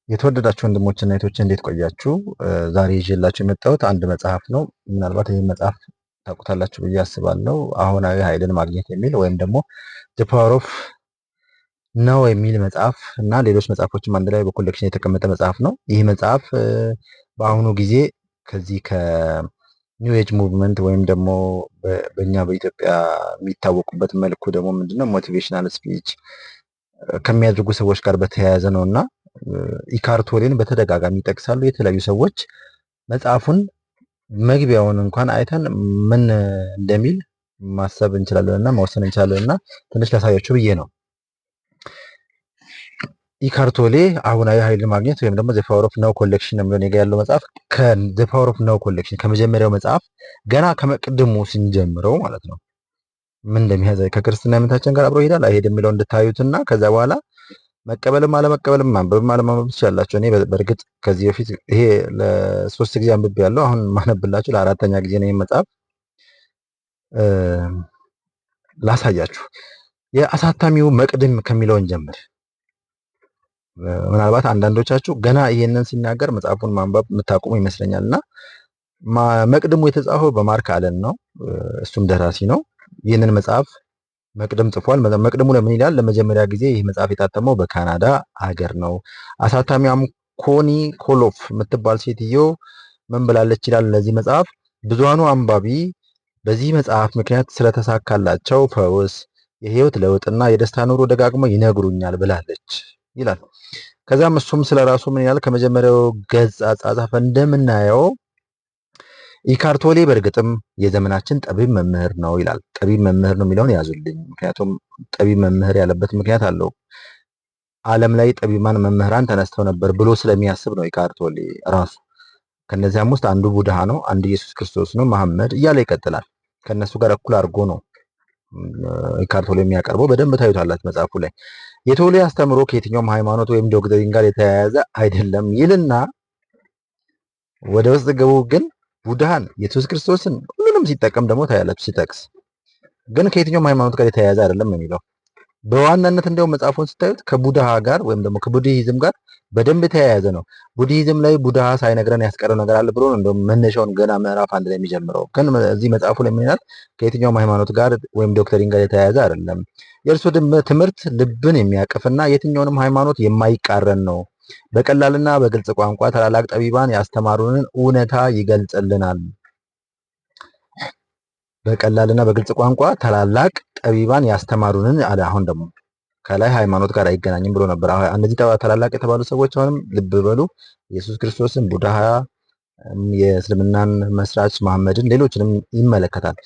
የተወደዳችሁ ወንድሞችና እህቶች እንዴት ቆያችሁ? ዛሬ ይዤላችሁ የመጣሁት አንድ መጽሐፍ ነው። ምናልባት ይህን መጽሐፍ ታውቁታላችሁ ብዬ አስባለሁ። አሁናዊ ኃይልን ማግኘት የሚል ወይም ደግሞ ዘ ፓወር ኦፍ ናው የሚል መጽሐፍ እና ሌሎች መጽሐፎችም አንድ ላይ በኮሌክሽን የተቀመጠ መጽሐፍ ነው። ይህ መጽሐፍ በአሁኑ ጊዜ ከዚህ ከኒው ኤጅ ሙቭመንት ወይም ደግሞ በእኛ በኢትዮጵያ የሚታወቁበት መልኩ ደግሞ ምንድነው ሞቲቬሽናል ስፒች ከሚያደርጉ ሰዎች ጋር በተያያዘ ነው እና ኢካርት ቶሌን በተደጋጋሚ ይጠቅሳሉ የተለያዩ ሰዎች። መጽሐፉን መግቢያውን እንኳን አይተን ምን እንደሚል ማሰብ እንችላለን እና መወሰን እንችላለን እና ትንሽ ላሳያችሁ ብዬ ነው። ኢካርት ቶሌ አሁናዊ ኃይልን ማግኘት ወይም ደግሞ ዘ ፓወር ኦፍ ናው ኮሌክሽን የሚለው እኔ ጋ ያለው መጽሐፍ ከዘ ፓወር ኦፍ ናው ኮሌክሽን ከመጀመሪያው መጽሐፍ ገና ከመቅድሙ ስንጀምረው ማለት ነው ምን እንደሚያዘ ከክርስትና እምነታችን ጋር አብሮ ይሄዳል አይሄድ የሚለው እንድታዩትና ከዛ በኋላ መቀበልም አለመቀበልም ማንበብም አለማንበብ ትችላላችሁ። እኔ በእርግጥ ከዚህ በፊት ይሄ ለሶስት ጊዜ አንብቤ ያለው አሁን ማነብላችሁ ለአራተኛ ጊዜ ነው። ይሄን መጽሐፍ ላሳያችሁ። የአሳታሚው መቅድም ከሚለውን ጀምር። ምናልባት አንዳንዶቻችሁ ገና ይሄንን ሲናገር መጽሐፉን ማንበብ የምታቆሙ ይመስለኛል እና መቅድሙ የተጻፈው በማርክ አለን ነው። እሱም ደራሲ ነው። ይህንን መጽሐፍ መቅድም ጽፏል። መቅድሙ ለምን ይላል? ለመጀመሪያ ጊዜ ይህ መጽሐፍ የታተመው በካናዳ ሀገር ነው። አሳታሚያም ኮኒ ኮሎፍ የምትባል ሴትዮ ምን ብላለች ይላል ለዚህ መጽሐፍ ብዙሃኑ አንባቢ በዚህ መጽሐፍ ምክንያት ስለተሳካላቸው ፈውስ፣ የህይወት ለውጥና የደስታ ኑሮ ደጋግመው ይነግሩኛል ብላለች ይላል። ከዛም እሱም ስለራሱ ምን ይላል? ከመጀመሪያው ገጽ አጻጻፍ እንደምናየው ኢካርት ቶሌ በእርግጥም የዘመናችን ጠቢብ መምህር ነው ይላል። ጠቢብ መምህር ነው የሚለውን ያዙልኝ። ምክንያቱም ጠቢብ መምህር ያለበት ምክንያት አለው። ዓለም ላይ ጠቢባን መምህራን ተነስተው ነበር ብሎ ስለሚያስብ ነው ኢካርት ቶሌ ራሱ። ከነዚያም ውስጥ አንዱ ቡድሃ ነው፣ አንዱ ኢየሱስ ክርስቶስ ነው፣ መሐመድ እያለ ይቀጥላል። ከነሱ ጋር እኩል አድርጎ ነው ኢካርት ቶሌ የሚያቀርበው። በደንብ ታዩታላችሁ መጽሐፉ ላይ። የቶሌ አስተምሮ ከየትኛውም ሃይማኖት ወይም ዶክትሪን ጋር የተያያዘ አይደለም ይልና ወደ ውስጥ ገቡ ግን ቡድሃን፣ ኢየሱስ ክርስቶስን ሁሉንም ሲጠቀም ደግሞ ታያላችሁ ሲጠቅስ። ግን ከየትኛውም ሃይማኖት ጋር የተያያዘ አይደለም የሚለው በዋናነት እንደውም መጽሐፉን ስታዩት ከቡድሃ ጋር ወይም ደግሞ ከቡድሂዝም ጋር በደንብ የተያያዘ ነው። ቡድሂዝም ላይ ቡድሃ ሳይነግረን ያስቀረው ነገር አለ ብሎ እንደውም መነሻውን ገና ምዕራፍ 1 ላይ የሚጀምረው። ግን እዚህ መጽሐፉ ላይ ምን ይላል? ከየትኛውም ሃይማኖት ጋር ወይም ዶክትሪን ጋር የተያያዘ አይደለም። የእርሱ ትምህርት ልብን የሚያቅፍና የትኛውንም ሃይማኖት የማይቃረን ነው። በቀላልና በግልጽ ቋንቋ ታላላቅ ጠቢባን ያስተማሩንን እውነታ ይገልጽልናል። በቀላልና በግልጽ ቋንቋ ታላላቅ ጠቢባን ያስተማሩንን አለ። አሁን ደግሞ ከላይ ሃይማኖት ጋር አይገናኝም ብሎ ነበር። እነዚህ ታላላቅ የተባሉ ሰዎች አሁንም ልብ በሉ ኢየሱስ ክርስቶስን፣ ቡድሃ፣ የእስልምናን መስራች መሐመድን፣ ሌሎችንም ይመለከታል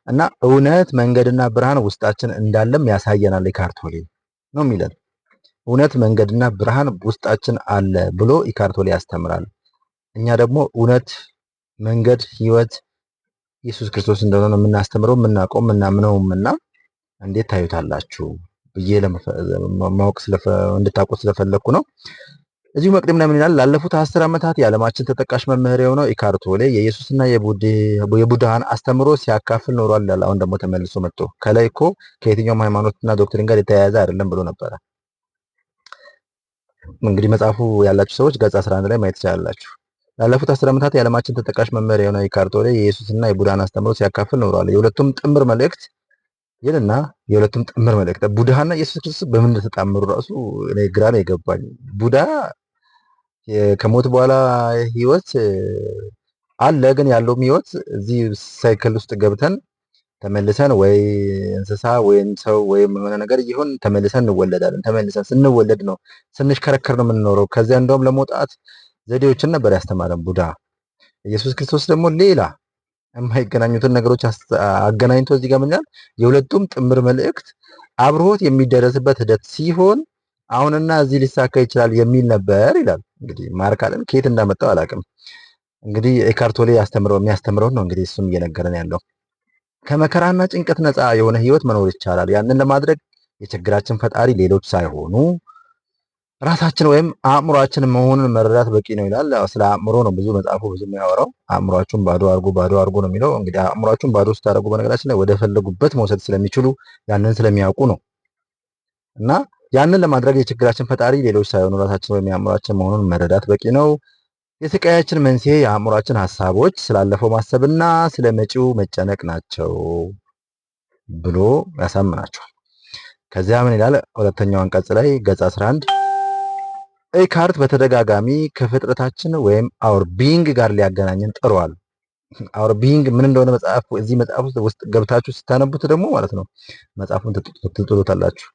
እና እውነት መንገድና ብርሃን ውስጣችን እንዳለም ያሳየናል። ኢካርት ቶሌ ነው የሚለን እውነት መንገድና ብርሃን ውስጣችን አለ ብሎ ኢካርት ቶሌ ያስተምራል። እኛ ደግሞ እውነት መንገድ ህይወት ኢየሱስ ክርስቶስ እንደሆነ ነው የምናስተምረው የምናውቀው የምናምነውም እና እንዴት ታዩታላችሁ ብዬ ማወቅ እንድታውቁ ስለፈለኩ ነው። እዚሁ መቅድም ላይ ምን ይላል? ላለፉት 10 ዓመታት የዓለማችን ተጠቃሽ መምህር የሆነው ኢካርት ቶሌ የኢየሱስና የቡድሃን አስተምሮ ሲያካፍል ኖሯል ይላል። አሁን ደግሞ ተመልሶ መጥቶ ከላይ እኮ ከየትኛውም ሃይማኖትና ዶክትሪን ጋር የተያያዘ አይደለም ብሎ ነበረ። እንግዲህ መጽሐፉ ያላችሁ ሰዎች ገጽ 11 ላይ ማየት ትችላላችሁ። ላለፉት 10 ዓመታት የዓለማችን ተጠቃሽ መምህር የሆነው ኢካርት ቶሌ የኢየሱስና የቡድሃን አስተምሮ ሲያካፍል ኖሯል። የሁለቱም ጥምር መልእክት ይልና የሁለቱም ጥምር መልእክት ቡድሃና ኢየሱስ ክርስቶስ በምን እንደተጣመሩ ራሱ እኔ ግራ ነው የገባኝ። ቡድሃ ከሞት በኋላ ህይወት አለ፣ ግን ያለውም ህይወት እዚህ ሳይክል ውስጥ ገብተን ተመልሰን ወይ እንስሳ ወይም ሰው ወይም የሆነ ነገር ይሁን ተመልሰን እንወለዳለን። ተመልሰን ስንወለድ ነው ስንሽከረከር ነው የምንኖረው። ከዚያ እንደውም ለመውጣት ዘዴዎችን ነበር ያስተማረን ቡድሃ። ኢየሱስ ክርስቶስ ደግሞ ሌላ የማይገናኙትን ነገሮች አገናኝቶ እዚህ ጋር ምን ይላል? የሁለቱም ጥምር መልእክት አብሮት የሚደረስበት ሂደት ሲሆን አሁንና እዚህ ሊሳካ ይችላል የሚል ነበር ይላል። እንግዲህ ማርክ አለን ከየት እንዳመጣው አላውቅም። እንግዲህ ኢካርት ቶሌ የሚያስተምረውን ነው እንግዲህ እሱም እየነገረን ያለው። ከመከራና ጭንቀት ነፃ የሆነ ህይወት መኖር ይቻላል። ያንን ለማድረግ የችግራችን ፈጣሪ ሌሎች ሳይሆኑ ራሳችን ወይም አእምሯችን መሆኑን መረዳት በቂ ነው ይላል። ስለ አእምሮ ነው ብዙ መጽሐፉ ብዙ የሚያወራው። አእምሯችሁን ባዶ አድርጉ ነው የሚለው። እንግዲህ አእምሯችሁን ባዶ ስታደርጉ በነገራችን ላይ ወደ ፈለጉበት መውሰድ ስለሚችሉ ያንን ስለሚያውቁ ነው። እና ያንን ለማድረግ የችግራችን ፈጣሪ ሌሎች ሳይሆኑ ራሳችን ወይም የአእምሯችን መሆኑን መረዳት በቂ ነው። የስቃያችን መንስኤ የአእምሯችን ሀሳቦች ስላለፈው ማሰብና ስለ መጪው መጨነቅ ናቸው ብሎ ያሳምናቸዋል። ከዚያ ምን ይላል? ሁለተኛው አንቀጽ ላይ ገጽ 11 ኤካርት በተደጋጋሚ ከፍጥረታችን ወይም አውር ቢንግ ጋር ሊያገናኘን ጥሯል። አውር ቢንግ ምን እንደሆነ መጽሐፍ እዚህ መጽሐፍ ውስጥ ገብታችሁ ስታነቡት ደግሞ ማለት ነው መጽሐፉን ትጥሉታላችሁ።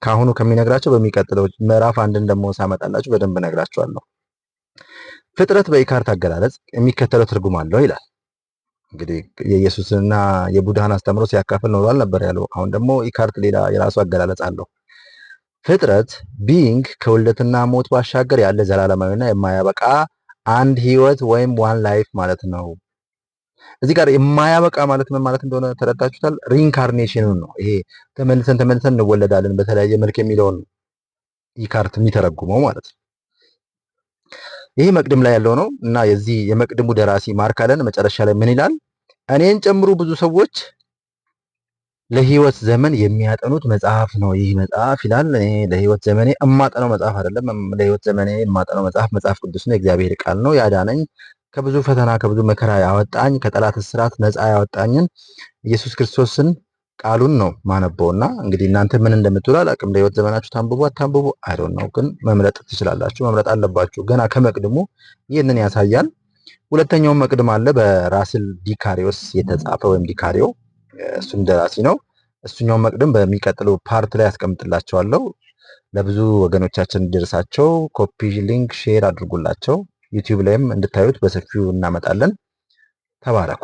ካሁኑ ከሚነግራቸው በሚቀጥለው ምዕራፍ አንድን ደግሞ ሳመጣላችሁ በደንብ ነግራችኋለሁ። ፍጥረት በኢካርት አገላለጽ የሚከተለው ትርጉም አለው ይላል። እንግዲህ የኢየሱስንና የቡድሃን አስተምሮ ሲያካፍል ኖሯል ነበር ያለው። አሁን ደግሞ ኢካርት ሌላ የራሱ አገላለጽ አለው። ፍጥረት ቢንግ ከውልደትና ሞት ባሻገር ያለ ዘላለማዊና የማያበቃ አንድ ህይወት ወይም ዋን ላይፍ ማለት ነው። እዚህ ጋር የማያበቃ ማለት ምን ማለት እንደሆነ ተረዳችሁታል? ሪኢንካርኔሽንን ነው። ይሄ ተመልሰን እንወለዳለን በተለያየ መልክ የሚለውን ኢካርት የሚተረጉመው ማለት ነው። ይሄ መቅድም ላይ ያለው ነው እና የዚህ የመቅድሙ ደራሲ ማርክ አለን መጨረሻ ላይ ምን ይላል? እኔን ጨምሮ ብዙ ሰዎች ለህይወት ዘመን የሚያጠኑት መጽሐፍ ነው ይህ መጽሐፍ ይላል። እኔ ለህይወት ዘመኔ እማጠነው መጽሐፍ አይደለም። ለህይወት ዘመኔ የማጠነው መጽሐፍ ቅዱስ ነው፣ የእግዚአብሔር ቃል ነው። ያዳነኝ፣ ከብዙ ፈተና ከብዙ መከራ ያወጣኝ፣ ከጠላት እስራት ነፃ ያወጣኝን ኢየሱስ ክርስቶስን ቃሉን ነው ማነበውና እንግዲህ እናንተ ምን እንደምትሉ አላውቅም። ለህይወት ዘመናችሁ ታንብቡ አታንብቡ አይዶን ነው፣ ግን መምረጥ ትችላላችሁ፣ መምረጥ አለባችሁ። ገና ከመቅድሙ ይህንን ያሳያል። ሁለተኛው መቅድም አለ በራስል ዲካሪዮስ የተጻፈ ወይም ዲካሪዮ እሱም ደራሲ ነው። እሱኛው መቅድም በሚቀጥለው ፓርት ላይ አስቀምጥላቸዋለሁ። ለብዙ ወገኖቻችን እንዲደርሳቸው ኮፒ ሊንክ ሼር አድርጉላቸው። ዩቲዩብ ላይም እንድታዩት በሰፊው እናመጣለን። ተባረኩ።